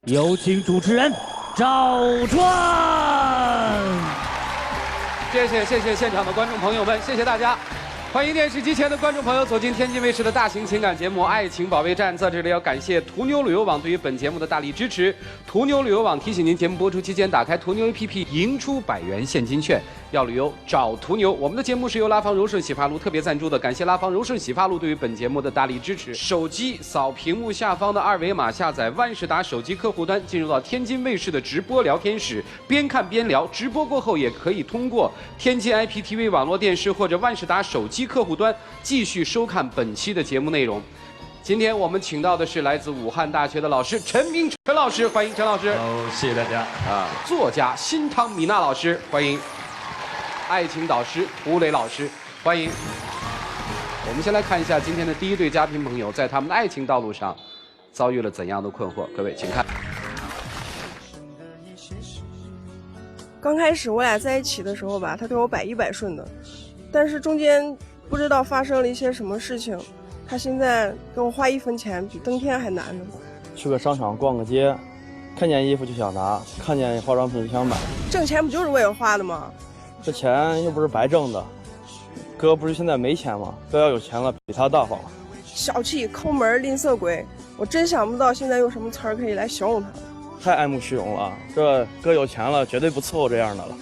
有请主持人赵传。谢谢现场的观众朋友们，谢谢大家。欢迎电视机前的观众朋友走进天津卫视的大型情感节目《爱情保卫战》。在这里要感谢途牛旅游网对于本节目的大力支持。途牛旅游网提醒您，节目播出期间打开途牛 APP， 赢出100元现金券。要旅游找途牛。我们的节目是由拉芳柔顺洗发露特别赞助的，感谢拉芳柔顺洗发露对于本节目的大力支持。手机扫屏幕下方的2维码，下载万事达手机客户端，进入到天津卫视的直播聊天室，边看边聊。直播过后也可以通过天津 IPTV 网络电视或者万事达手机客户端继续收看本期的节目内容。今天我们请到的是来自武汉大学的老师陈明陈老师，欢迎陈老师。谢谢大家。作家辛汤米娜老师，欢迎。爱情导师涂磊老师，欢迎。我们先来看一下今天的第一对嘉宾朋友在他们的爱情道路上遭遇了怎样的困惑。各位请看。刚开始我俩在一起的时候吧，他对我百依百顺的，但是中间不知道发生了一些什么事情，他现在给我花1分钱比登天还难呢。去个商场逛个街，看见衣服就想拿，看见化妆品就想买。挣钱不就是为了花的吗？这钱又不是白挣的，哥不是现在没钱吗？哥要有钱了，比他大方了。小气、抠门、吝啬鬼，我真想不到现在用什么词儿可以来形容他。太爱慕虚荣了，这哥有钱了，绝对不伺候这样的了。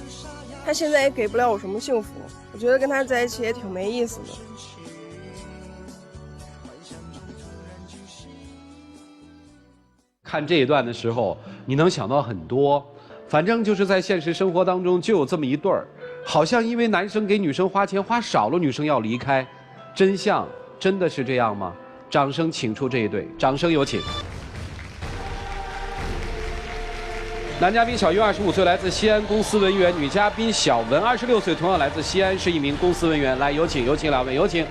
他现在也给不了我什么幸福，我觉得跟他在一起也挺没意思的。看这一段的时候，你能想到很多。反正就是在现实生活当中就有这么一对儿，好像因为男生给女生花钱花少了，女生要离开，真相真的是这样吗？掌声请出这一对，掌声有请。男嘉宾小于25岁，来自西安公司文员；女嘉宾小文26岁，同样来自西安，是一名公司文员。来，有请两位，有请。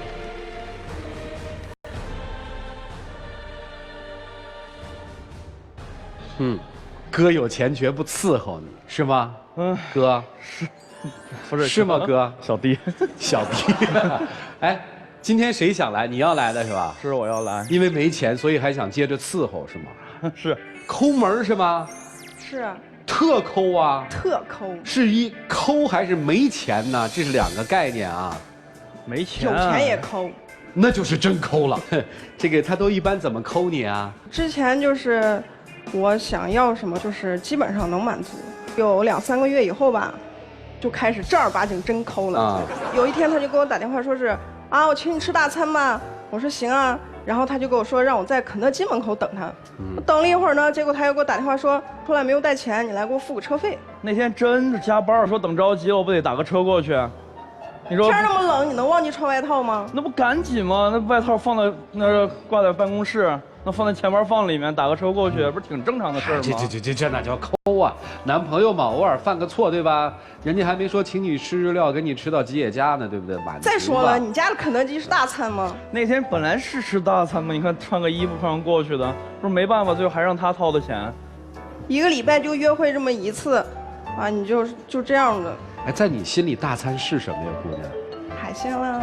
哥有钱绝不伺候你，是吗？哥是，不是是吗？哥，小弟，小弟。哎，今天谁想来？你要来的是吧？是我要来，因为没钱，所以还想接着伺候，是吗？是，抠门是吗？是啊，特抠啊，特抠。是一抠还是没钱呢？这是2个概念啊。没钱，有钱也抠，那就是真抠了。这个他都一般怎么抠你啊？之前就是我想要什么，就是基本上能满足。有2、3个月以后吧，就开始正儿八经真抠了。有一天他就给我打电话，说是我请你吃大餐吧。我说行啊。然后他就跟我说让我在肯德基门口等他。我等了一会儿呢，结果他又给我打电话说出来没有带钱，你来给我付个车费。那天真是加班，说等着急了，我不得打个车过去。你说天这么冷，你能忘记穿外套吗？那不赶紧吗？那外套放在那儿挂在办公室，那放在钱包放里面，打个车过去，不是挺正常的事儿吗？这哪叫抠啊？男朋友嘛，偶尔犯个错，对吧？人家还没说请你吃日料，给你吃到吉野家呢，对不对？再说了，你家的肯德基是大餐吗？那天本来是吃大餐嘛，你看穿个衣服上过去的，不是没办法，最后还让他掏的钱。1个礼拜就约会这么1次，你就这样的。哎，在你心里大餐是什么呀，姑娘？海鲜啦。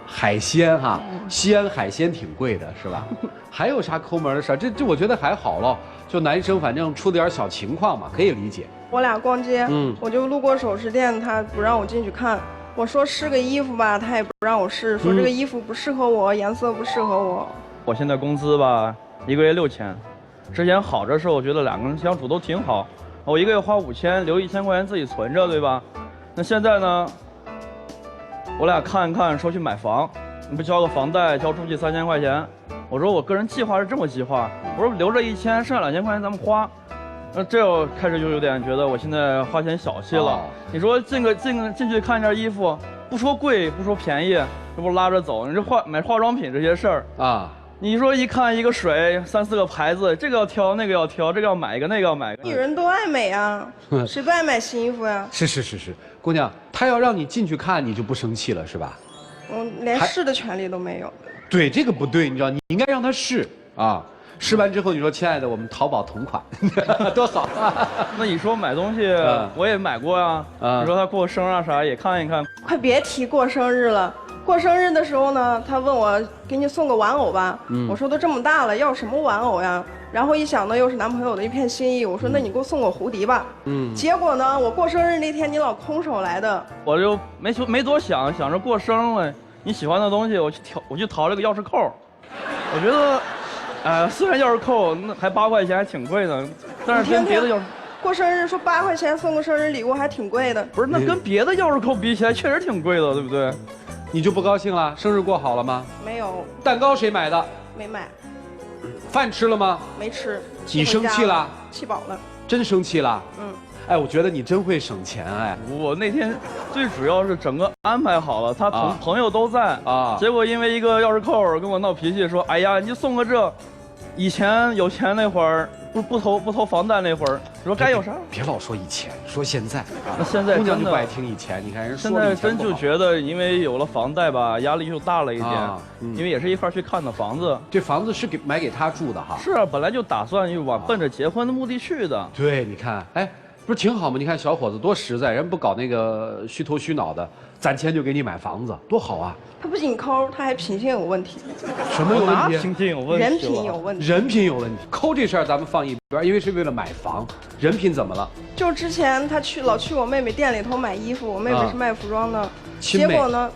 海鲜哈，西安海鲜挺贵的，是吧？还有啥抠门的事儿？这我觉得还好了，就男生反正出点小情况嘛，可以理解。我俩逛街，我就路过首饰店，他不让我进去看。我说试个衣服吧，他也不让我试，说这个衣服不适合我，颜色不适合我。我现在工资吧，1个月6000，之前好的时候我觉得2个人相处都挺好，我1个月花5000，留1000块钱自己存着，对吧？那现在呢？我俩看一看，说去买房，你不交个房贷，交出去3000块钱。我说我个人计划是这么计划，我说留着1000，剩下2000块钱咱们花。这我开始就有点觉得我现在花钱小气了。你说进去看一件衣服，不说贵，不说便宜，这不拉着走。你这买化妆品这些事儿啊，你说一看一个水3、4个牌子，这个要挑，那个要挑，这个要买一个，那个要买一个。女人都爱美啊，谁不爱买新衣服呀？是，姑娘，他要让你进去看，你就不生气了，是吧？我连试的权利都没有。对，这个不对，你知道，你应该让他试啊。试完之后，你说亲爱的，我们淘宝同款，多好啊！那你说买东西，我也买过呀。你说他过生日啊啥也看一看。快别提过生日了，过过生日的时候呢，他问我给你送个玩偶吧，我说都这么大了，要什么玩偶呀？然后一想呢，又是男朋友的一片心意，我说那你给我送个蝴蝶吧。结果呢，我过生日那天你老空手来的，我就没多想，想着过生了，你喜欢的东西，我去淘了个钥匙扣，我觉得，虽然钥匙扣那还8块钱，还挺贵的，但是跟别的钥匙。过生日说8块钱送个生日礼物还挺贵的，不是，那跟别的钥匙扣比起来，确实挺贵的，对不对？你就不高兴了？生日过好了吗？没有。蛋糕谁买的？没买。饭吃了吗？没吃。你生气了？气饱了。真生气了？哎，我觉得你真会省钱哎。我那天最主要是整个安排好了，他朋友都在啊，结果因为一个钥匙扣跟我闹脾气，说：“哎呀，你就送个这。”以前有钱那会儿，不投房贷那会儿，说该有啥？别老说以前，说现在。那现在姑娘就不爱听以前，你看人说现在真就觉得，因为有了房贷吧，压力就大了一点。因为也是一块去看的房子。这房子是买给他住的哈？是啊，本来就打算就奔着结婚的目的去的。对，你看，哎，不是挺好吗？你看小伙子多实在，人不搞那个虚头虚脑的，攒钱就给你买房子，多好啊！他不仅抠，他还品性有问题。什么有问题？品性有问题。人品有问题。人品有问题。抠这事儿咱们放一边，因为是为了买房。人品怎么了？就之前他老去我妹妹店里头买衣服，我妹妹是卖服装的。结果呢，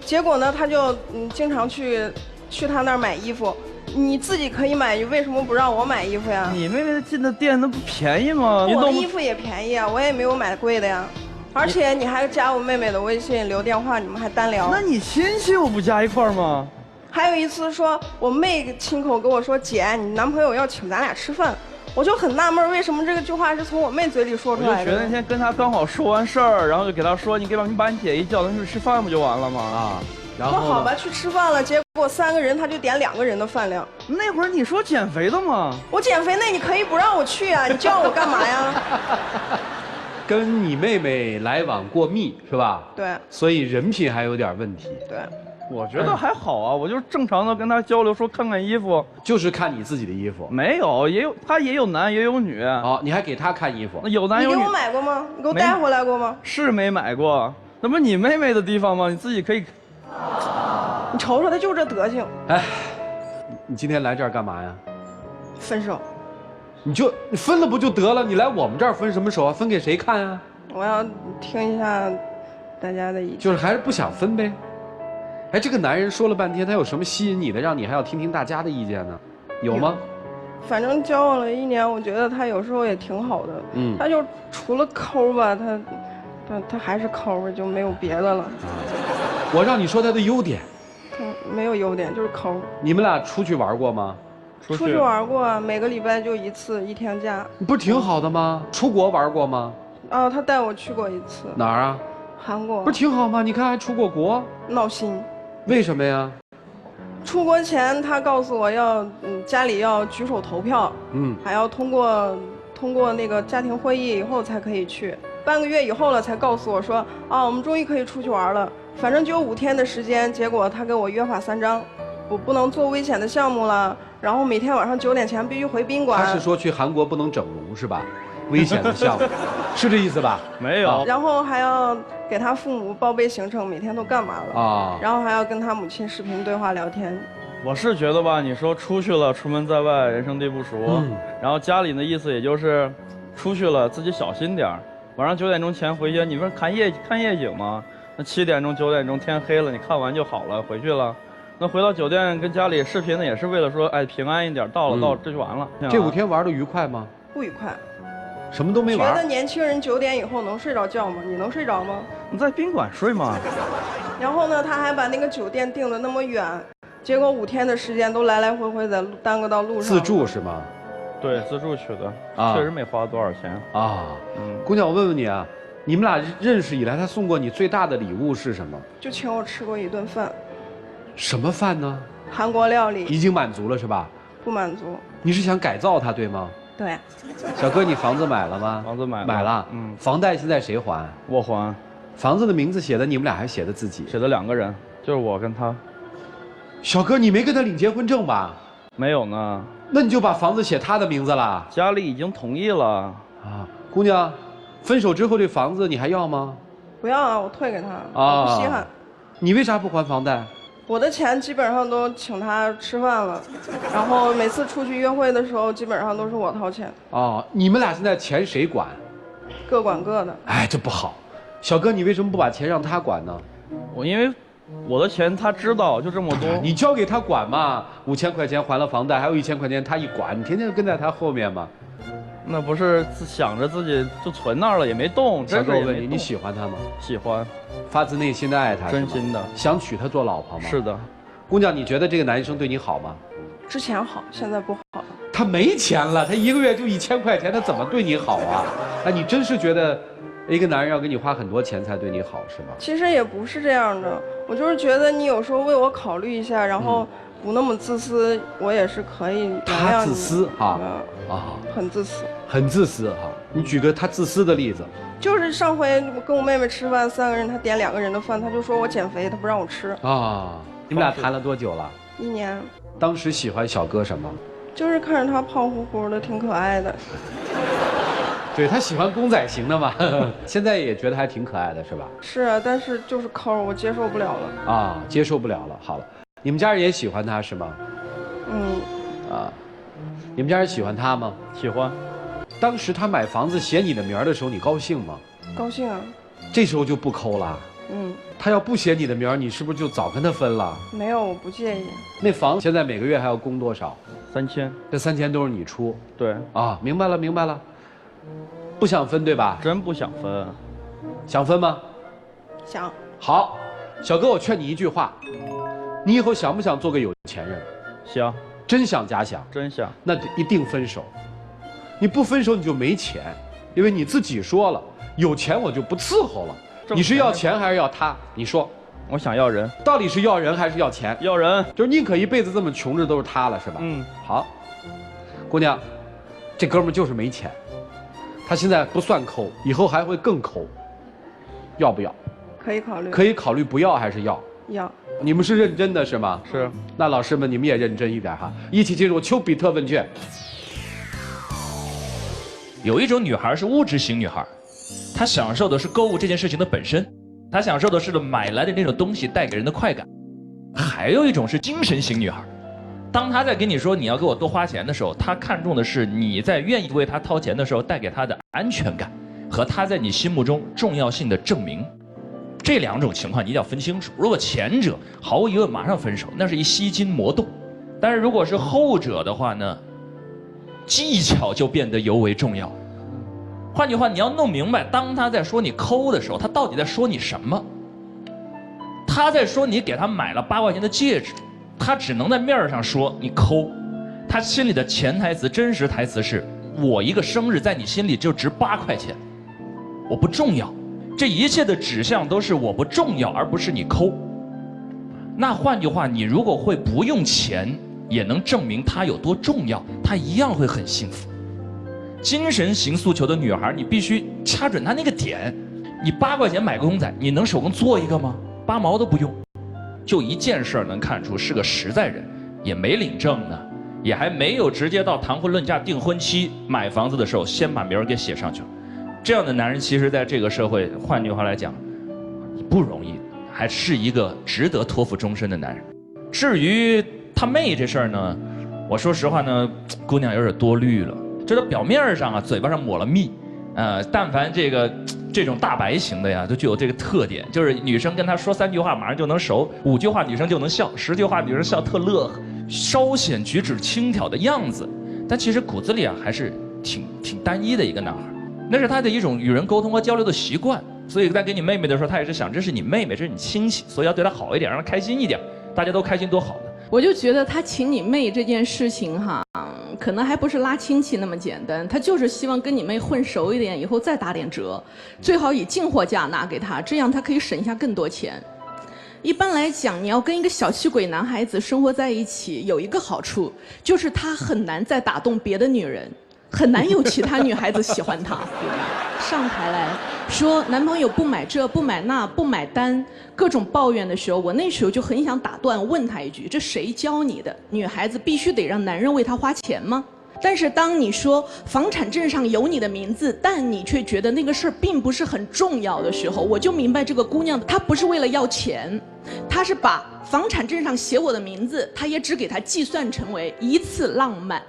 结果呢，他就经常去他那儿买衣服。你自己可以买，你为什么不让我买衣服呀？你妹妹进的店那不便宜吗？我的衣服也便宜啊，我也没有买贵的呀。而且你还加我妹妹的微信留电话，你们还单聊。那你亲戚我不加一块吗？还有一次说，我妹亲口跟我说：“姐，你男朋友要请咱俩吃饭。”我就很纳闷，为什么这个句话是从我妹嘴里说出来的？我就觉得那天跟他刚好说完事儿，然后就给他说：“你把你姐一叫，咱去吃饭不就完了吗？”啊，然后说好吧，去吃饭了，结果3个人他就点2个人的饭量。那会儿你说减肥的吗？我减肥，那你可以不让我去啊，你叫我干嘛呀？跟你妹妹来往过密是吧？对。所以人品还有点问题。对。我觉得还好啊，我就正常的跟他交流，说看看衣服，就是看你自己的衣服。没有，他也有男也有女。哦，你还给他看衣服？那有男有女。你给我买过吗？你给我带回来过吗？是没买过，那不是你妹妹的地方吗？你自己可以。你瞅瞅他就这德行。哎，你今天来这儿干嘛呀？分手。你分了不就得了？你来我们这儿分什么手啊？分给谁看啊？我要听一下大家的意见。就是还是不想分呗。哎，这个男人说了半天，他有什么吸引你的，让你还要听听大家的意见呢？有吗？反正交往了1年，我觉得他有时候也挺好的。他就除了抠吧，他还是抠，就没有别的了。我让你说他的优点。他没有优点，就是抠。你们俩出去玩过吗？出去玩过，每个礼拜就1次，1天假。不是挺好的吗？出国玩过吗？哦，他带我去过1次。哪儿啊？韩国。不是挺好吗？你看还出过国。闹心。为什么呀？出国前他告诉我要，家里要举手投票，还要通过那个家庭会议以后才可以去。半个月以后了才告诉我说，我们终于可以出去玩了。反正就有5天的时间，结果他给我约法3章，我不能做危险的项目了，然后每天晚上9点前必须回宾馆。他是说去韩国不能整容是吧？危险的项目，是这意思吧？没有。然后还要给他父母报备行程，每天都干嘛了啊？然后还要跟他母亲视频对话聊天。我是觉得吧，你说出去了，出门在外，人生地不熟，然后家里的意思也就是，出去了自己小心点儿，晚上9点钟前回去。你不是看夜景吗？那7点钟9点钟天黑了，你看完就好了，回去了。那回到酒店跟家里视频呢，也是为了说，哎，平安一点，到了这就完了。这5天玩的愉快吗？不愉快。什么都没玩。觉得年轻人9点以后能睡着觉吗？你能睡着吗？你在宾馆睡吗？然后呢，他还把那个酒店订得那么远，结果5天的时间都来来回回的耽搁到路上。自助是吗？对，自助去的，确实没花多少钱啊。姑娘，我问问你啊，你们俩认识以来，他送过你最大的礼物是什么？就请我吃过1顿饭。什么饭呢？韩国料理。已经满足了是吧？不满足。你是想改造他对吗？对。小哥，你房子买了吗？房子买了。买了。房贷现在谁还？我还。房子的名字写的你们俩还写的自己？写的2个人，就是我跟他。小哥，你没跟他领结婚证吧？没有呢。那你就把房子写他的名字了？家里已经同意了。啊，姑娘，分手之后这房子你还要吗？不要啊，我退给他。啊。不稀罕。你为啥不还房贷？我的钱基本上都请他吃饭了，然后每次出去约会的时候，基本上都是我掏钱。哦，你们俩现在钱谁管？各管各的。哎，这不好。小哥，你为什么不把钱让他管呢？因为我的钱他知道，就这么多。你交给他管嘛，5000块钱还了房贷，还有1000块钱他一管，你天天跟在他后面嘛。那不是想着自己就存那儿了，也没动。小哥，我问你，你喜欢他吗？喜欢，发自内心的爱他，真心的，想娶她做老婆吗？是的。姑娘，你觉得这个男生对你好吗？之前好，现在不好了。他没钱了，他一个月就1000块钱，他怎么对你好啊？哎，你真是觉得一个男人要给你花很多钱才对你好是吗？其实也不是这样的，我就是觉得你有时候为我考虑一下，然后不那么自私，我也是可以原谅你。他自私哈很自私，很自私哈。你举个他自私的例子。就是上回跟我妹妹吃饭，3个人，他点2个人的饭，他就说我减肥，他不让我吃。啊，你们俩谈了多久了？1年。当时喜欢小哥什么？就是看着他胖乎乎的，挺可爱的。对，他喜欢公仔型的嘛，现在也觉得还挺可爱的，是吧？是啊，但是就是抠，我接受不了了。啊，接受不了了。好了，你们家人也喜欢他是吗？啊，你们家人喜欢他吗？喜欢。当时他买房子写你的名儿的时候，你高兴吗？高兴啊。这时候就不抠了。他要不写你的名儿，你是不是就早跟他分了？没有，我不介意。那房现在每个月还要供多少？3000。这3000都是你出？对。啊，明白了，明白了。不想分对吧？真不想分。想分吗？想。好，小哥，我劝你一句话，你以后想不想做个有钱人？想。真想假想？真想。那一定分手。你不分手你就没钱，因为你自己说了，有钱我就不伺候了。你是要钱还是要他？你说。我想要人。到底是要人还是要钱？要人。就是宁可一辈子这么穷着都是他了，是吧？好，姑娘，这哥们就是没钱，他现在不算抠，以后还会更抠，要不要？可以考虑。可以考虑不要还是要？要。你们是认真的是吗？是。那老师们你们也认真一点哈，一起进入丘比特问卷。有一种女孩是物质型女孩，她享受的是购物这件事情的本身，她享受的是买来的那种东西带给人的快感。还有一种是精神型女孩，当她在跟你说你要给我多花钱的时候，她看重的是你在愿意为她掏钱的时候带给她的安全感和她在你心目中重要性的证明。这2种情况你一定要分清楚。如果前者毫无疑问马上分手，那是一吸金魔动；但是如果是后者的话呢，技巧就变得尤为重要。换句话，你要弄明白，当他在说你抠的时候，他到底在说你什么？他在说你给他买了8块钱的戒指，他只能在面儿上说你抠，他心里的潜台词、真实台词是：我一个生日在你心里就值8块钱，我不重要。这一切的指向都是我不重要，而不是你抠。那换句话，你如果会不用钱，也能证明他有多重要，他一样会很幸福。精神型诉求的女孩，你必须掐准她那个点。你8块钱买个公仔，你能手工做一个吗？8毛都不用。就一件事能看出是个实在人，也没领证呢，也还没有直接到谈婚论嫁订婚期，买房子的时候先把名儿给写上去了。这样的男人，其实在这个社会，换句话来讲，不容易，还是一个值得托付终身的男人。至于他妹这事儿呢，我说实话呢，姑娘有点多虑了。这都表面上啊，嘴巴上抹了蜜，但凡这种大白型的呀，都具有这个特点，就是女生跟他说3句话马上就能熟，5句话女生就能笑，10句话女生笑特乐呵，稍显举止轻佻的样子，但其实骨子里啊还是挺单一的一个男孩。那是他的一种与人沟通和交流的习惯，所以在给你妹妹的时候，他也是想这是你妹妹，这是你亲戚，所以要对她好一点，让她开心一点，大家都开心多好呢。我就觉得他请你妹这件事情哈，可能还不是拉亲戚那么简单，他就是希望跟你妹混熟一点，以后再打点折，最好以进货价拿给他，这样他可以省下更多钱。一般来讲，你要跟一个小气鬼男孩子生活在一起，有一个好处，就是他很难再打动别的女人。很难有其他女孩子喜欢他。上台来说男朋友不买这不买那不买单，各种抱怨的时候，我那时候就很想打断问他一句：这谁教你的？女孩子必须得让男人为她花钱吗？但是当你说房产证上有你的名字，但你却觉得那个事儿并不是很重要的时候，我就明白这个姑娘她不是为了要钱，她是把房产证上写我的名字，她也只给她计算成为一次浪漫。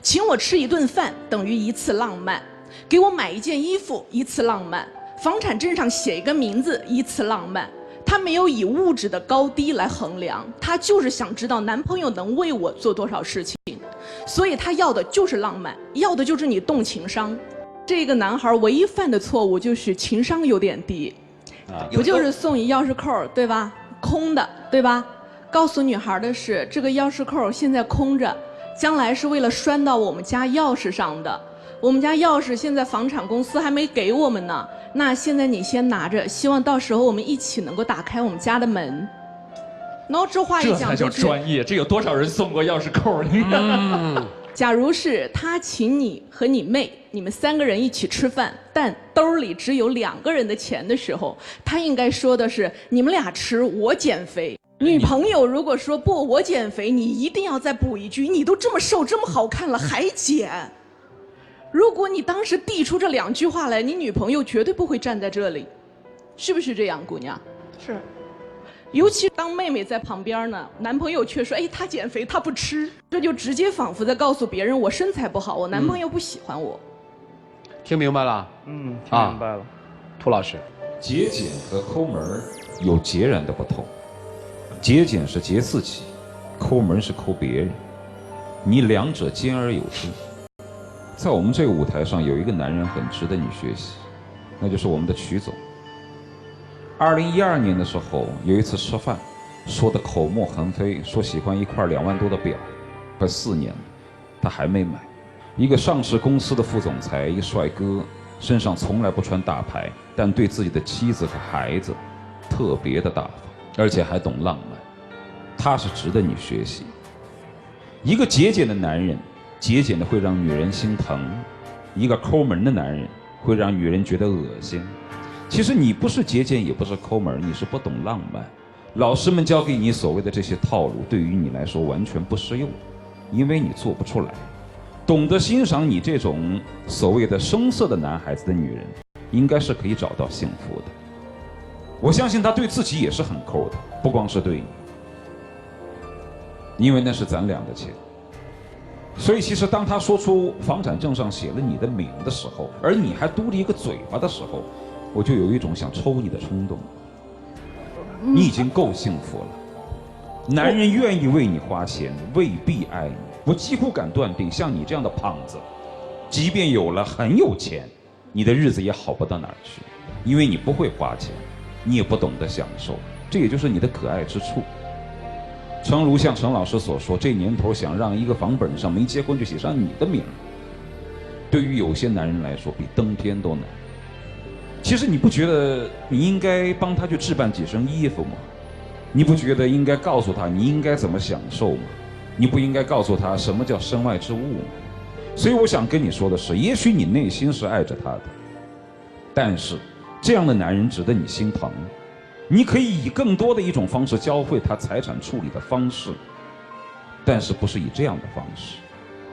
请我吃一顿饭等于一次浪漫，给我买一件衣服一次浪漫，房产证上写一个名字一次浪漫。她没有以物质的高低来衡量，她就是想知道男朋友能为我做多少事情，所以她要的就是浪漫，要的就是你动情商。这个男孩唯一犯的错误就是情商有点低，不就是送一钥匙扣对吧？空的对吧？告诉女孩的是这个钥匙扣现在空着，将来是为了拴到我们家钥匙上的。我们家钥匙现在房产公司还没给我们呢，那现在你先拿着，希望到时候我们一起能够打开我们家的门。然后这话一这才叫讲出去，专业，这有多少人送过钥匙扣？你看，假如是他请你和你妹，你们3个人一起吃饭，但兜里只有2个人的钱的时候，他应该说的是你们俩吃，我减肥。女朋友如果说不，我减肥，你一定要再补一句，你都这么瘦这么好看了还减。如果你当时递出这2句话来，你女朋友绝对不会站在这里，是不是这样，姑娘？是。尤其当妹妹在旁边呢，男朋友却说：“哎，她减肥，她不吃。”这就直接仿佛在告诉别人：“我身材不好，我男朋友不喜欢我。”听明白了？听明白了。涂老师，节俭和抠门儿有截然的不同。节俭是节自己，抠门是抠别人，你两者兼而有之。在我们这个舞台上，有一个男人很值得你学习，那就是我们的曲总。2012年的时候，有一次吃饭，说的口沫横飞，说喜欢一块2万多的表，快4年了，他还没买。一个上市公司的副总裁，一个帅哥，身上从来不穿大牌，但对自己的妻子和孩子特别的大方，而且还懂浪漫，他是值得你学习。一个节俭的男人，节俭的会让女人心疼；一个抠门的男人会让女人觉得恶心。其实你不是节俭，也不是抠门，你是不懂浪漫。老师们教给你所谓的这些套路，对于你来说完全不适用，因为你做不出来。懂得欣赏你这种所谓的生涩的男孩子的女人，应该是可以找到幸福的。我相信他对自己也是很抠的，不光是对你，因为那是咱俩的钱。所以其实当他说出房产证上写了你的名的时候，而你还嘟着一个嘴巴的时候，我就有一种想抽你的冲动。你已经够幸福了，男人愿意为你花钱，未必爱你。我几乎敢断定，像你这样的胖子，即便有了很有钱，你的日子也好不到哪儿去，因为你不会花钱，你也不懂得享受，这也就是你的可爱之处。诚如像陈老师所说，这年头想让一个房本上没结婚就写上你的名，对于有些男人来说比登天都难。其实你不觉得你应该帮他去置办几身衣服吗？你不觉得应该告诉他你应该怎么享受吗？你不应该告诉他什么叫身外之物吗？所以我想跟你说的是，也许你内心是爱着他的，但是这样的男人值得你心疼。你可以以更多的一种方式教会他财产处理的方式，但是不是以这样的方式。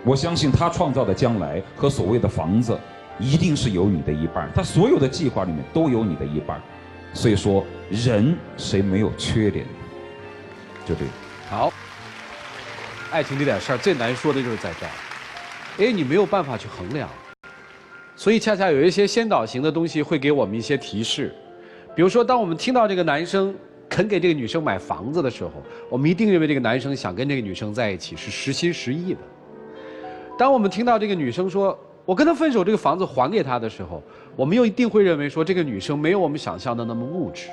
我相信他创造的将来和所谓的房子一定是有你的一半，他所有的计划里面都有你的一半。所以说人谁没有缺点，就这样。好，爱情这点事儿最难说的就是在这儿，因为你没有办法去衡量，所以恰恰有一些先导型的东西会给我们一些提示。比如说，当我们听到这个男生肯给这个女生买房子的时候，我们一定认为这个男生想跟这个女生在一起，是实心实意的。当我们听到这个女生说我跟他分手，这个房子还给他的时候，我们又一定会认为说这个女生没有我们想象的那么物质，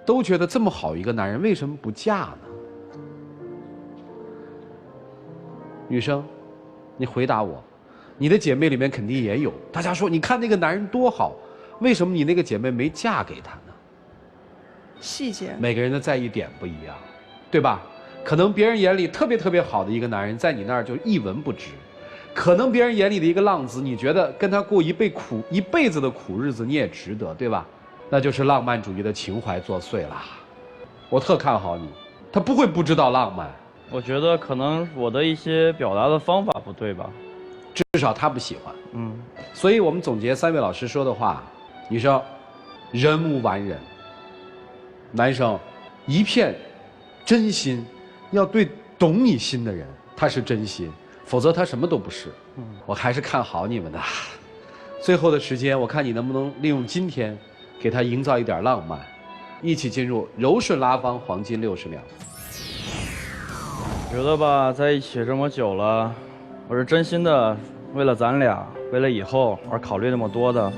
都觉得这么好一个男人为什么不嫁呢？女生，你回答我，你的姐妹里面肯定也有，大家说你看那个男人多好，为什么你那个姐妹没嫁给他呢？细节，每个人的在意点不一样，对吧？可能别人眼里特别好的一个男人，在你那儿就一文不值。可能别人眼里的一个浪子，你觉得跟他过一辈子的苦日子，你也值得，对吧？那就是浪漫主义的情怀作祟啦。我特看好你，他不会不知道浪漫，我觉得可能我的一些表达的方法不对吧。至少他不喜欢。嗯，所以我们总结3位老师说的话：女生人无完人，男生一片真心，要对懂你心的人，他是真心，否则他什么都不是。我还是看好你们的。最后的时间，我看你能不能利用今天，给他营造一点浪漫，一起进入柔顺拉芳黄金60秒。觉得吧，在一起这么久了，我是真心的为了咱俩，为了以后而考虑那么多的，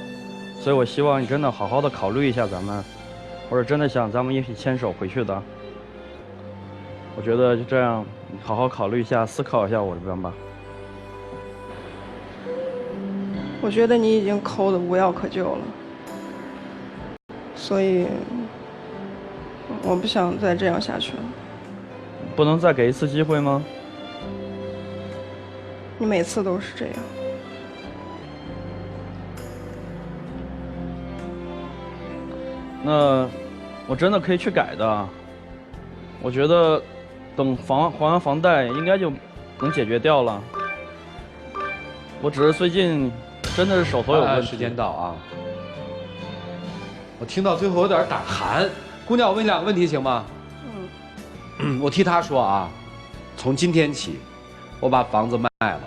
所以我希望你真的好好的考虑一下咱们，我是真的想咱们一起牵手回去的。我觉得就这样，你好好考虑一下，思考一下我这边吧。我觉得你已经抠得无药可救了，所以我不想再这样下去了。不能再给一次机会吗？你每次都是这样。那我真的可以去改的。我觉得等还完房贷，应该就能解决掉了。我只是最近真的是手头有问题。时间到啊！我听到最后有点打鼾。姑娘，我问你2个问题行吗？我替他说啊，从今天起，我把房子卖了，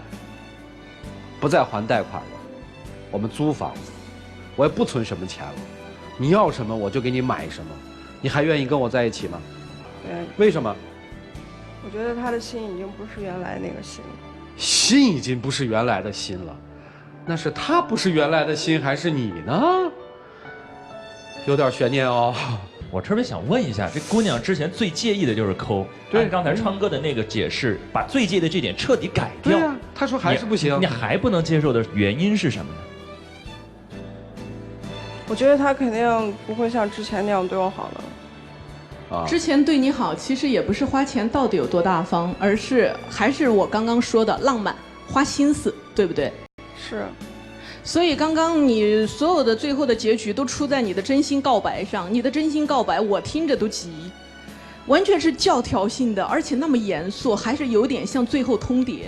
不再还贷款了，我们租房子，我也不存什么钱了，你要什么我就给你买什么，你还愿意跟我在一起吗？为什么？我觉得他的心已经不是原来那个心了。心已经不是原来的心了，那是他不是原来的心，还是你呢？有点悬念哦。我特别想问一下，这姑娘之前最介意的就是抠，按刚才昌哥的那个解释，把最介意的这点彻底改掉。对啊，他说还是不行。你还不能接受的原因是什么呢？我觉得他肯定不会像之前那样对我好了。之前对你好，其实也不是花钱到底有多大方，而是还是我刚刚说的浪漫，花心思，对不对？是。所以刚刚你所有的最后的结局都出在你的真心告白上，你的真心告白我听着都急，完全是教条性的，而且那么严肃，还是有点像最后通牒，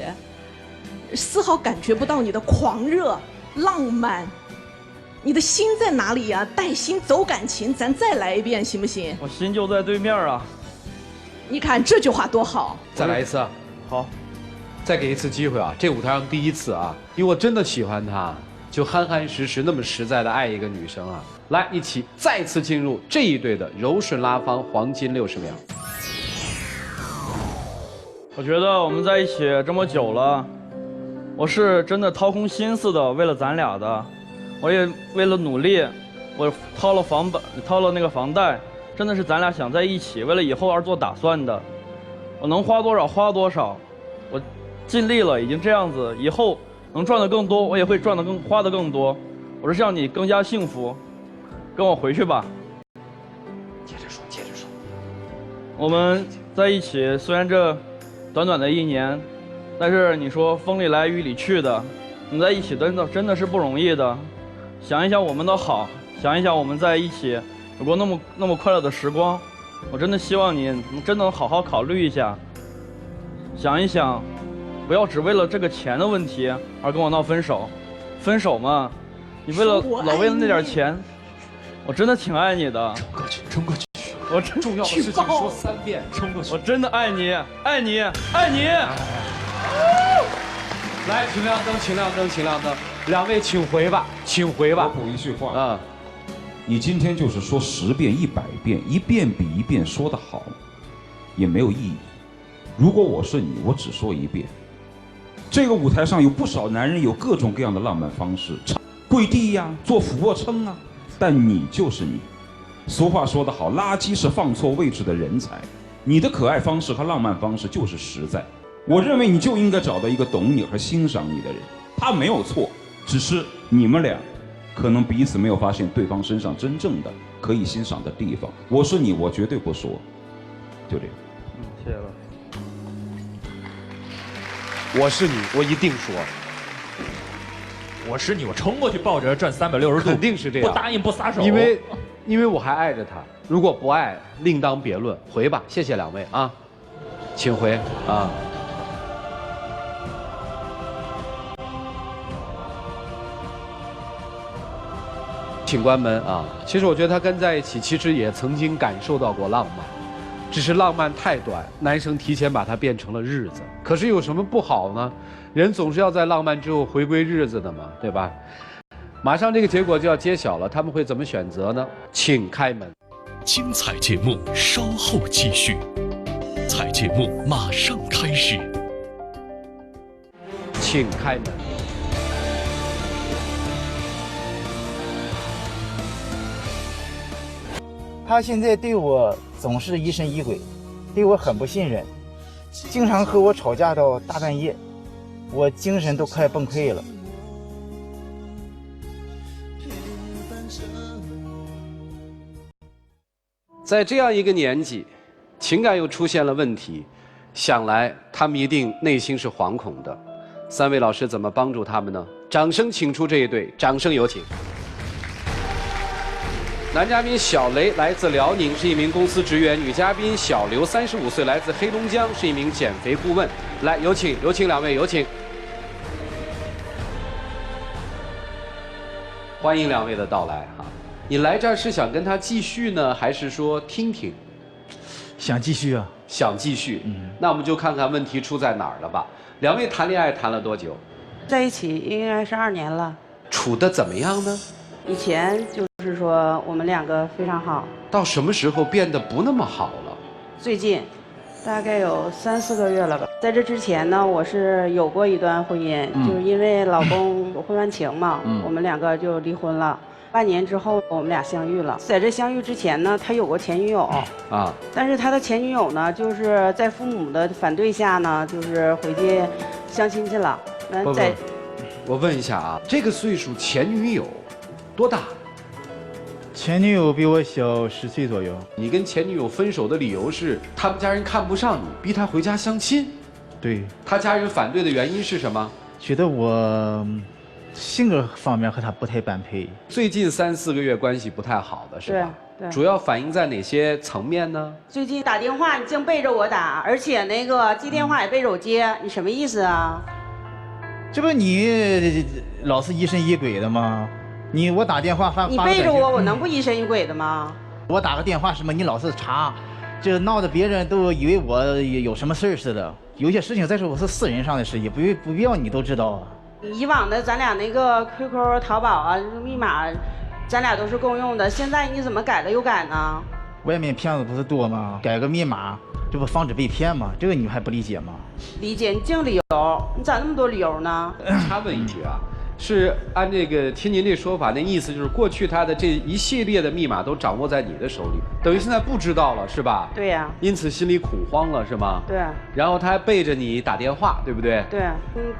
丝毫感觉不到你的狂热、浪漫。你的心在哪里呀？带心走感情，咱再来一遍行不行？我心就在对面啊。你看这句话多好。再来一次。好。再给一次机会啊！这舞台上第1次啊，因为我真的喜欢她。就憨憨实实那么实在的爱一个女生啊！来，一起再次进入这一对的柔顺拉芳黄金60秒。我觉得我们在一起这么久了，我是真的掏空心思的为了咱俩的，我也为了努力，我掏了那个房贷，真的是咱俩想在一起，为了以后而做打算的。我能花多少花多少，我尽力了，已经这样子，以后能赚得更多，我也会花得更多。我是让你更加幸福，跟我回去吧。接着说。我们在一起，虽然这短短的1年，但是你说风里来雨里去的，我们在一起真的是不容易的。想一想我们的好，想一想我们在一起有过那么快乐的时光，我真的希望你真的好好考虑一下，想一想。不要只为了这个钱的问题而跟我闹分手，分手嘛，你老为了那点钱，我真的挺爱你的。冲过去，我真重要的事情说3遍，冲过去，我真的爱你，爱你，爱你。来，请亮灯，2位请回吧，请回吧。我补一句话啊，你今天就是说10遍、100遍，一遍比一遍说得好，也没有意义。如果我是你，我只说1遍。这个舞台上有不少男人有各种各样的浪漫方式，跪地呀，做俯卧撑啊，但你就是你。俗话说得好，垃圾是放错位置的人才。你的可爱方式和浪漫方式就是实在。我认为你就应该找到一个懂你和欣赏你的人，他没有错，只是你们俩可能彼此没有发现对方身上真正的可以欣赏的地方。我是你，我绝对不说，就这样。谢谢了。我是你，我一定说。我是你，我冲过去抱着转360度，肯定是这样。不答应不撒手，因为我还爱着他。如果不爱，另当别论。回吧，谢谢2位啊。请回啊。请关门啊！其实我觉得他跟在一起，其实也曾经感受到过浪漫，只是浪漫太短，男生提前把它变成了日子。可是有什么不好呢？人总是要在浪漫之后回归日子的嘛，对吧？马上这个结果就要揭晓了，他们会怎么选择呢？请开门。精彩节目稍后继续，彩节目马上开始。请开门。他现在对我总是疑神疑鬼，对我很不信任，经常和我吵架到大半夜，我精神都快崩溃了。在这样一个年纪，情感又出现了问题，想来他们一定内心是惶恐的。三位老师怎么帮助他们呢？掌声请出这一对，掌声有请。男嘉宾小雷来自辽宁，是一名公司职员；女嘉宾小刘，35岁，来自黑龙江，是一名减肥顾问。来，有请两位，有请。欢迎两位的到来哈。你来这儿是想跟他继续呢，还是说听听？想继续啊？想继续。那我们就看看问题出在哪儿了吧。两位谈恋爱谈了多久？在一起应该是2年了。处得怎么样呢？以前就是说我们两个非常好。到什么时候变得不那么好了？最近，大概有3、4个月了吧。在这之前呢，我是有过一段婚姻，就是因为老公婚外情嘛，我们两个就离婚了。半年之后，我们俩相遇了。在这相遇之前呢，他有过前女友啊，但是他的前女友呢，就是在父母的反对下呢，就是回去相亲去了。我问一下啊，这个岁数前女友多大？前女友比我小10岁左右。你跟前女友分手的理由是他们家人看不上你，逼他回家相亲。对。他家人反对的原因是什么？觉得我性格方面和他不太般配。最近3、4个月关系不太好的是吧？对。主要反映在哪些层面呢？最近打电话你净背着我打，而且那个接电话也背着我接，你什么意思啊？这不你老是疑神疑鬼的吗？我打电话发你背着我，我能不疑神疑鬼的吗？我打个电话什么，你老是查，这闹得别人都以为我有什么事似的。有些事情再说我是私人上的事，也不必要你都知道啊。以往的咱俩那个 QQ、淘宝啊，密码，咱俩都是共用的。现在你怎么改了又改呢？外面骗子不是多吗？改个密码，这不防止被骗吗？这个你还不理解吗？理解，你净理由，你咋那么多理由呢？插问一句啊，是按这个听您这说法，那意思就是过去他的这一系列的密码都掌握在你的手里，等于现在不知道了是吧？对呀。因此心里恐慌了是吗？对。然后他还背着你打电话，对不对？对。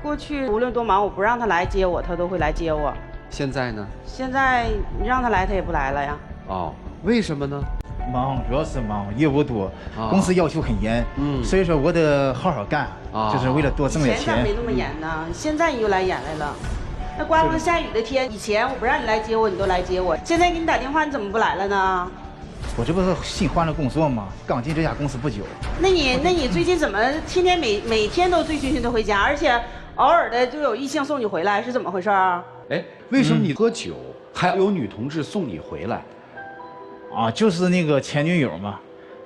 过去无论多忙，我不让他来接我，他都会来接我。现在呢？现在你让他来，他也不来了呀。哦，为什么呢？忙，主要是忙，业务多，公司要求很严，所以说我得好好干，就是为了多挣点钱。以前咋没那么严呢？现在你又来严来了。那刮风下雨的天，以前我不让你来接我，你都来接我，现在给你打电话，你怎么不来了呢？我这不是新换了工作吗？刚进这家公司不久。那你最近怎么天天每天都醉醺醺的回家，而且偶尔的就有异性送你回来，是怎么回事啊？哎，为什么你喝酒还有女同志送你回来？啊，就是那个前女友嘛，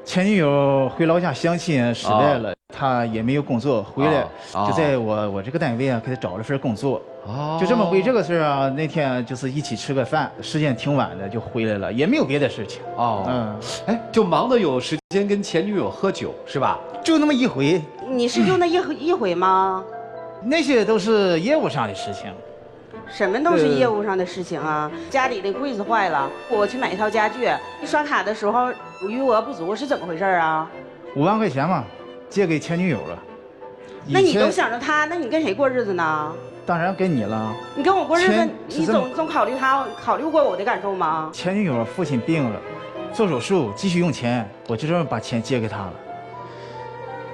前女友回老家相亲失败了，她也没有工作，回来就在我这个单位啊给她找了份工作，就这么为这个事啊，那天就是一起吃个饭，时间挺晚的就回来了，也没有别的事情。哎，就忙得有时间跟前女友喝酒是吧？就那么一回。你是就那一回吗？那些都是业务上的事情。什么都是业务上的事情啊！家里的柜子坏了，我去买一套家具，刷卡的时候余额不足，是怎么回事啊？5万块钱嘛，借给前女友了。那你都想着她，那你跟谁过日子呢？当然跟你了。你跟我过日子，你总考虑她，考虑过我的感受吗？前女友父亲病了，做手术急需用钱，我就这么把钱借给她了。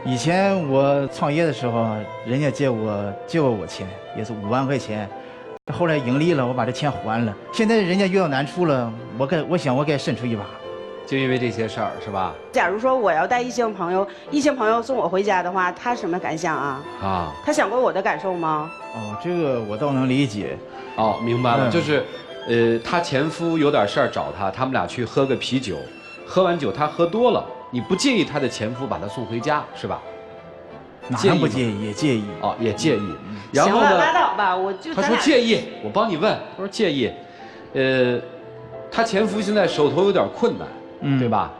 以前我创业的时候，人家借过我钱，也是5万块钱。后来盈利了，我把这钱还了。现在人家遇到难处了，我想我该伸出一把。就因为这些事儿是吧？假如说我要带异性朋友送我回家的话，他什么感想啊？啊，他想过我的感受吗？哦，这个我倒能理解。哦，明白了，就是，她前夫有点事儿找她，他们俩去喝个啤酒，喝完酒她喝多了，你不介意她的前夫把她送回家是吧？哪能不介意？也介意。哦，也介意。然后呢？行了，拉倒吧，我就。他说介意，我帮你问。他说介意，她前夫现在手头有点困难，对吧？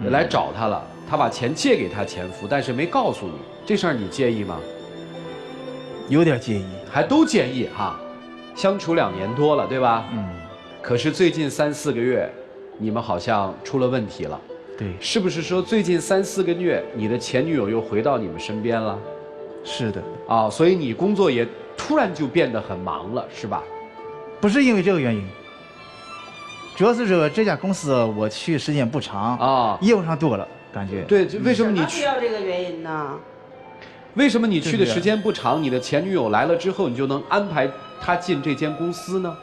来找她了，她把钱借给她前夫，但是没告诉你，这事儿你介意吗？有点介意，还都介意哈。相处2年多了，对吧？可是最近3、4个月，你们好像出了问题了。对，是不是说最近3、4个月，你的前女友又回到你们身边了？是的。啊，所以你工作也突然就变得很忙了，是吧？不是因为这个原因，主要是这家公司我去时间不长啊，业务上多了，感觉。对，为什么你需要这个原因呢？为什么你去的时间不长，你的前女友来了之后，你就能安排她进这间公司呢？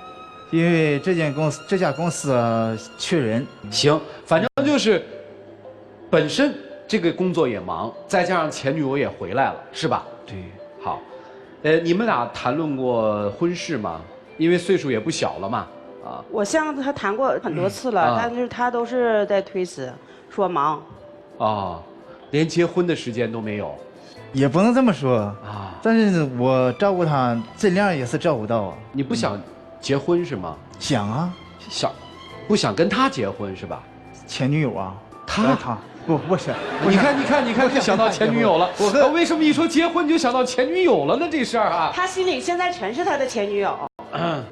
因为这家公司缺人。行，反正就是本身这个工作也忙，再加上前女友也回来了，是吧？对。好，你们俩谈论过婚事吗？因为岁数也不小了嘛。啊。我向他谈过很多次了，但是他都是在推辞，说忙。啊，连结婚的时间都没有。也不能这么说啊，但是我照顾她，尽量也是照顾到啊。你不想结婚是吗？想啊，想，不想跟他结婚是吧？前女友啊，他不想。你看，就想到前女友了。我为什么一说结婚就想到前女友了呢？这事儿啊，他心里现在全是他的前女友。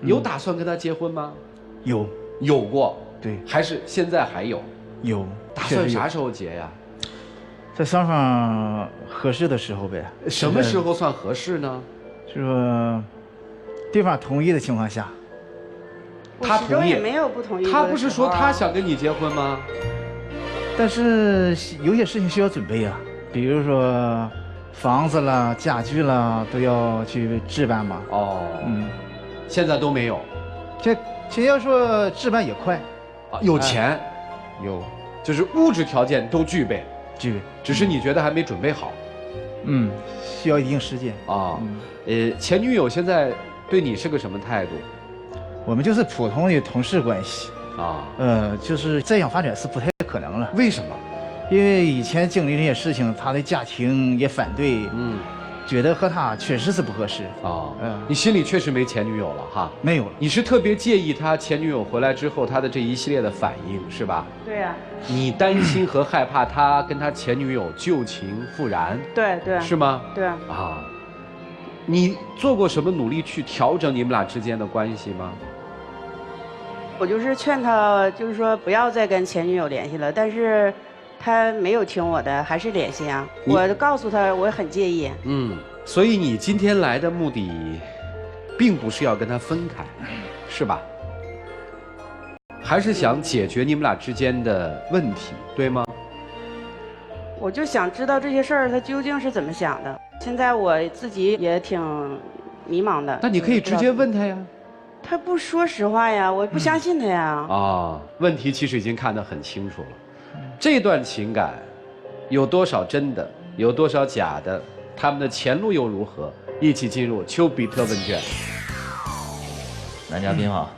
有打算跟他结婚吗？有过，对，还是现在还有？有。打算啥时候结呀？在双方合适的时候呗。什么时候算合适呢？就说对方同意的情况下。他同意也没有不同意。他不是说他想跟你结婚吗？但是有些事情需要准备啊，比如说房子啦、家具啦，都要去置办嘛。哦，现在都没有。这要说置办也快，啊，有钱，有，就是物质条件都具备。只是你觉得还没准备好，需要一定时间啊。前女友现在对你是个什么态度？我们就是普通的同事关系啊。就是再想发展是不太可能了。为什么？因为以前经历这些事情，他的家庭也反对，觉得和他确实是不合适啊。你心里确实没前女友了哈？没有了。你是特别介意他前女友回来之后他的这一系列的反应是吧？对呀。你担心和害怕他跟他前女友旧情复燃？对，是吗？对啊。你做过什么努力去调整你们俩之间的关系吗？我就是劝他，就是说不要再跟前女友联系了，但是他没有听我的，还是联系啊。我告诉他我很介意。所以你今天来的目的，并不是要跟他分开，是吧？还是想解决你们俩之间的问题，对吗？我就想知道这些事儿他究竟是怎么想的。现在我自己也挺迷茫的。那你可以直接问他呀。他不说实话呀，我不相信他呀。问题其实已经看得很清楚了。这段情感有多少真的，有多少假的，他们的前路又如何？一起进入丘比特问卷。男嘉宾啊，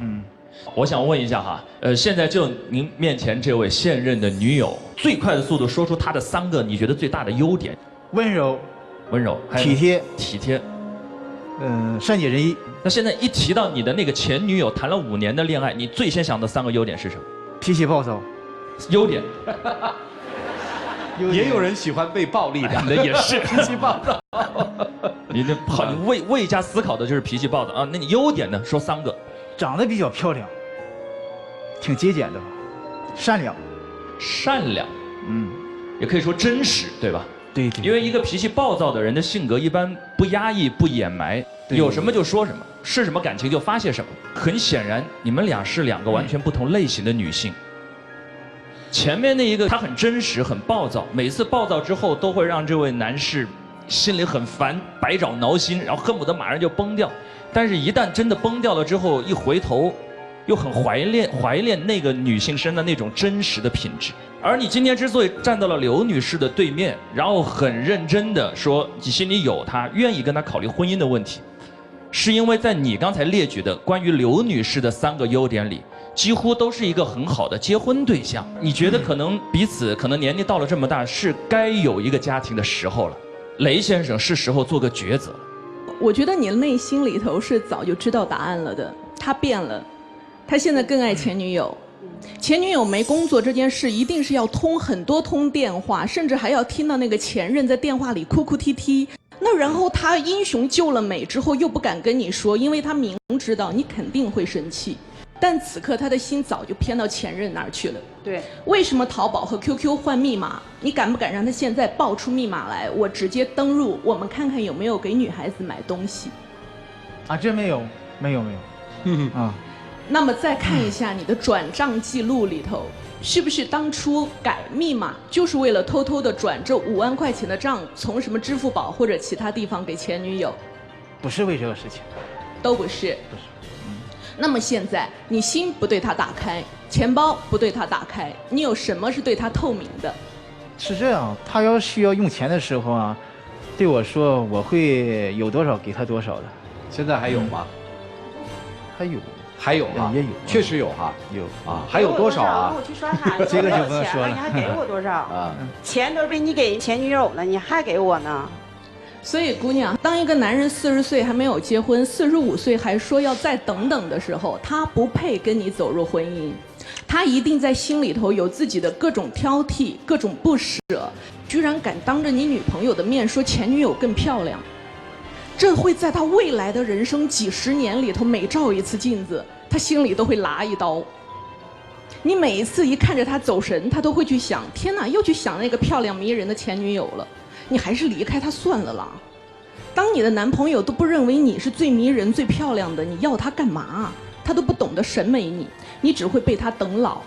我想问一下哈，现在就您面前这位现任的女友，最快的速度说出她的3个你觉得最大的优点。温柔，体贴，善解人意。那现在一提到你的那个前女友谈了5年的恋爱，你最先想的3个优点是什么？脾气暴躁。优点。也有人喜欢被暴力的，那也是脾气暴躁。你未加思考的就是脾气暴躁啊？那你优点呢？说3个。长得比较漂亮，挺节俭的，善良，也可以说真实，对吧？对。因为一个脾气暴躁的人的性格一般不压抑、不掩埋，有什么就说什么，是什么感情就发泄什么。很显然，你们俩是2个完全不同类型的女性。前面那一个她很真实、很暴躁，每次暴躁之后都会让这位男士心里很烦，百爪挠心，然后恨不得马上就崩掉。但是，一旦真的崩掉了之后，一回头，又很怀念那个女性身上那种真实的品质。而你今天之所以站到了刘女士的对面，然后很认真的说你心里有她，愿意跟她考虑婚姻的问题，是因为在你刚才列举的关于刘女士的3个优点里，几乎都是一个很好的结婚对象。你觉得可能彼此可能年龄到了这么大，是该有一个家庭的时候了。雷先生是时候做个抉择。我觉得你内心里头是早就知道答案了的。他变了，他现在更爱前女友。前女友没工作这件事，一定是要通很多通电话，甚至还要听到那个前任在电话里哭哭啼啼。那然后他英雄救了美之后，又不敢跟你说，因为他明知道你肯定会生气。但此刻他的心早就偏到前任那儿去了。对，为什么淘宝和 QQ 换密码？你敢不敢让他现在报出密码来，我直接登入，我们看看有没有给女孩子买东西？啊，真没有，没有。啊。那么再看一下你的转账记录里头，是不是当初改密码就是为了偷偷的转这5万块钱的账，从什么支付宝或者其他地方给前女友？不是为这个事情，都不是。那么现在你心不对他打开，钱包不对他打开，你有什么是对他透明的？是这样，他要需要用钱的时候啊，对我说我会有多少给他多少的。现在还有吗？还有啊，也有，确实有哈，有啊，还有多少啊？我去刷卡，这个就不能说了。你还给我多少啊？钱都被你给前女友了，你还给我呢？所以姑娘，当一个男人40岁还没有结婚，45岁还说要再等等的时候，他不配跟你走入婚姻。他一定在心里头有自己的各种挑剔，各种不舍，居然敢当着你女朋友的面说前女友更漂亮。这会在他未来的人生几10年里头，每照一次镜子，他心里都会剌一刀。你每一次一看着他走神，他都会去想：天哪，又去想那个漂亮迷人的前女友了。你还是离开他算了啦。当你的男朋友都不认为你是最迷人、最漂亮的，你要他干嘛？他都不懂得审美你，你只会被他等老。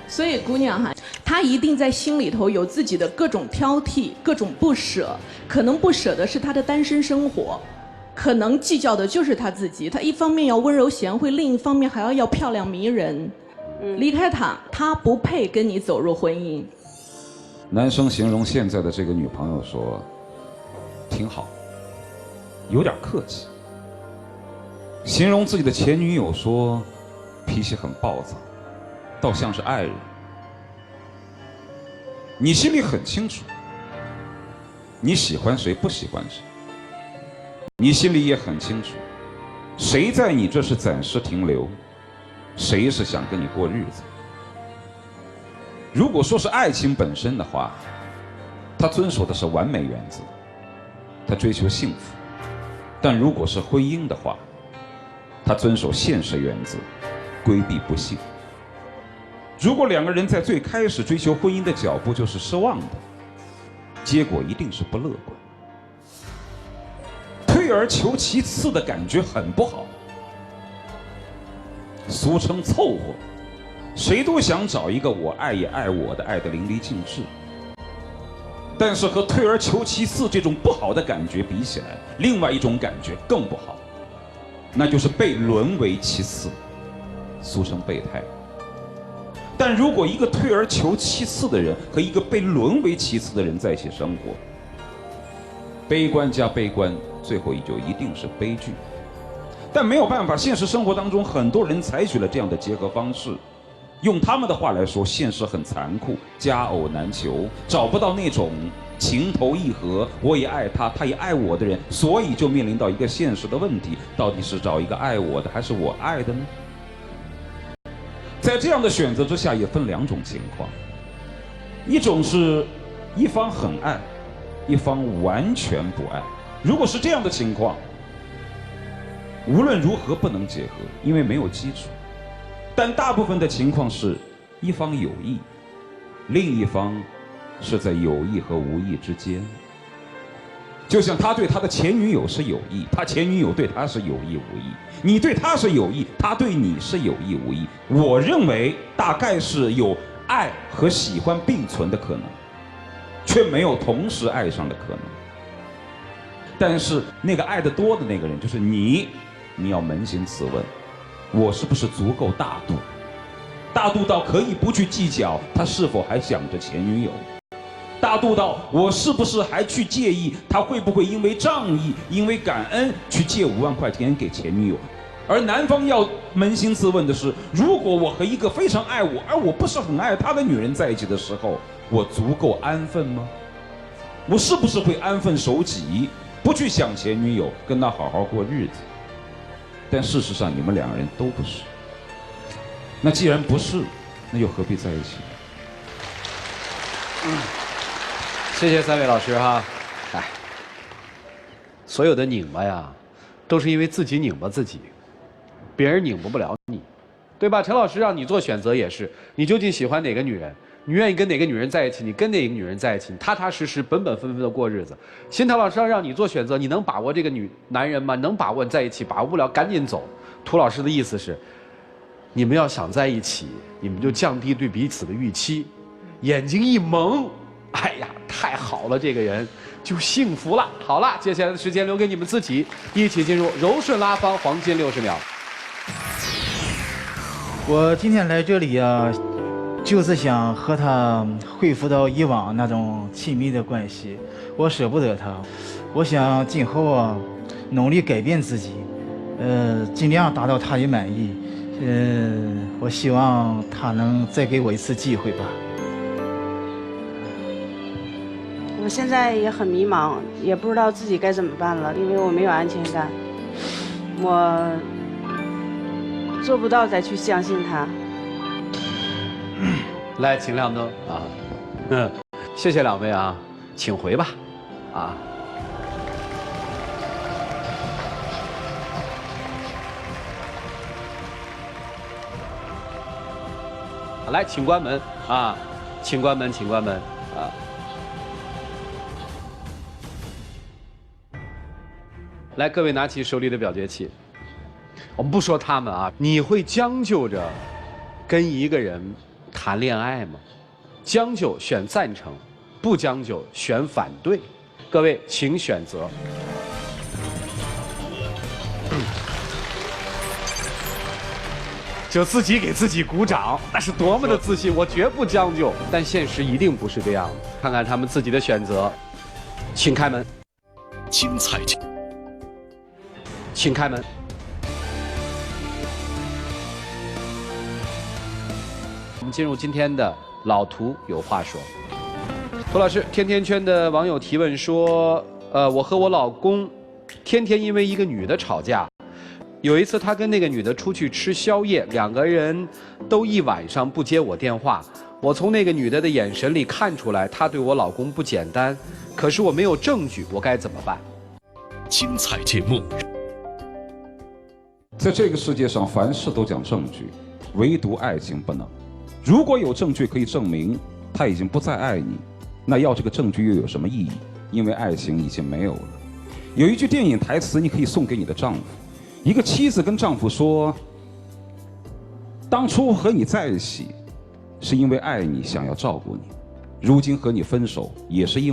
所以姑娘哈，她一定在心里头有自己的各种挑剔、各种不舍，可能不舍的是她的单身生活，可能计较的就是她自己。她一方面要温柔贤惠，另一方面还要漂亮迷人。离开他，他不配跟你走入婚姻。男生形容现在的这个女朋友说，挺好，有点客气。形容自己的前女友说，脾气很暴躁，倒像是爱人。你心里很清楚，你喜欢谁不喜欢谁，你心里也很清楚，谁在你这是暂时停留，谁是想跟你过日子。如果说是爱情本身的话，他遵守的是完美原则，他追求幸福；但如果是婚姻的话，他遵守现实原则，规避不幸。如果两个人在最开始追求婚姻的脚步就是失望的，结果一定是不乐观。退而求其次的感觉很不好，俗称凑合。谁都想找一个我爱也爱我的，爱得淋漓尽致。但是和退而求其次这种不好的感觉比起来，另外一种感觉更不好，那就是被沦为其次，俗称备胎。但如果一个退而求其次的人和一个被沦为其次的人在一起生活，悲观加悲观，最后就一定是悲剧。但没有办法，现实生活当中很多人采取了这样的结合方式。用他们的话来说，现实很残酷，佳偶难求，找不到那种情投意合，我也爱他，他也爱我的人，所以就面临到一个现实的问题，到底是找一个爱我的还是我爱的呢？在这样的选择之下，也分两种情况，一种是一方很爱，一方完全不爱。如果是这样的情况，无论如何不能结合，因为没有基础。但大部分的情况是一方有意，另一方是在有意和无意之间。就像他对他的前女友是有意，他前女友对他是有意无意，你对他是有意，他对你是有意无意。我认为大概是有爱和喜欢并存的可能，却没有同时爱上的可能。但是那个爱得多的那个人就是你，你要扪心自问，我是不是足够大度？大度到可以不去计较他是否还想着前女友？大度到我是不是还去介意他会不会因为仗义、因为感恩去借5万块钱给前女友？而男方要扪心自问的是：如果我和一个非常爱我而我不是很爱他的女人在一起的时候，我足够安分吗？我是不是会安分守己，不去想前女友，跟他好好过日子？但事实上，你们2人都不是。那既然不是，那又何必在一起？谢谢3位老师哈。哎，所有的拧巴呀，都是因为自己拧巴自己。别人拧不了你，对吧？陈老师让你做选择也是，你究竟喜欢哪个女人？你愿意跟哪个女人在一起？你跟哪个女人在一起？你踏踏实实、本本分分的过日子。新涛老师让你做选择，你能把握这个男人吗？能把握在一起，把握不了赶紧走。涂老师的意思是，你们要想在一起，你们就降低对彼此的预期，眼睛一蒙，哎呀，太好了，这个人就幸福了。好了，接下来的时间留给你们自己，一起进入柔顺拉芳黄金60秒。我今天来这里啊，就是想和他恢复到以往那种亲密的关系。我舍不得他，我想今后啊，努力改变自己，尽量达到他的满意。我希望他能再给我一次机会吧。我现在也很迷茫，也不知道自己该怎么办了，因为我没有安全感，我做不到再去相信他。来，请亮灯啊！谢谢2位啊，请回吧，啊。来，请关门啊！请关门，请关门啊！来，各位拿起手里的表决器。我们不说他们啊，你会将就着跟一个人谈恋爱吗？将就选赞成，不将就选反对。各位请选择。就自己给自己鼓掌，那是多么的自信！我绝不将就，但现实一定不是这样的。看看他们自己的选择，请开门。精彩，请开门。我们进入今天的老涂有话说。涂老师，甜甜圈的网友提问说，我和我老公天天因为一个女的吵架。有一次，他跟那个女的出去吃宵夜，2个人都一晚上不接我电话。我从那个女的眼神里看出来，她对我老公不简单。可是我没有证据，我该怎么办？精彩节目，在这个世界上，凡事都讲证据，唯独爱情不能。如果有证据可以证明他已经不再爱你，那要这个证据又有什么意义？因为爱情已经没有了。有一句电影台词，你可以送给你的丈夫。一个妻子跟丈夫说：“当初和你在一起，是因为爱你，想要照顾你；如今和你分手，也是因为。”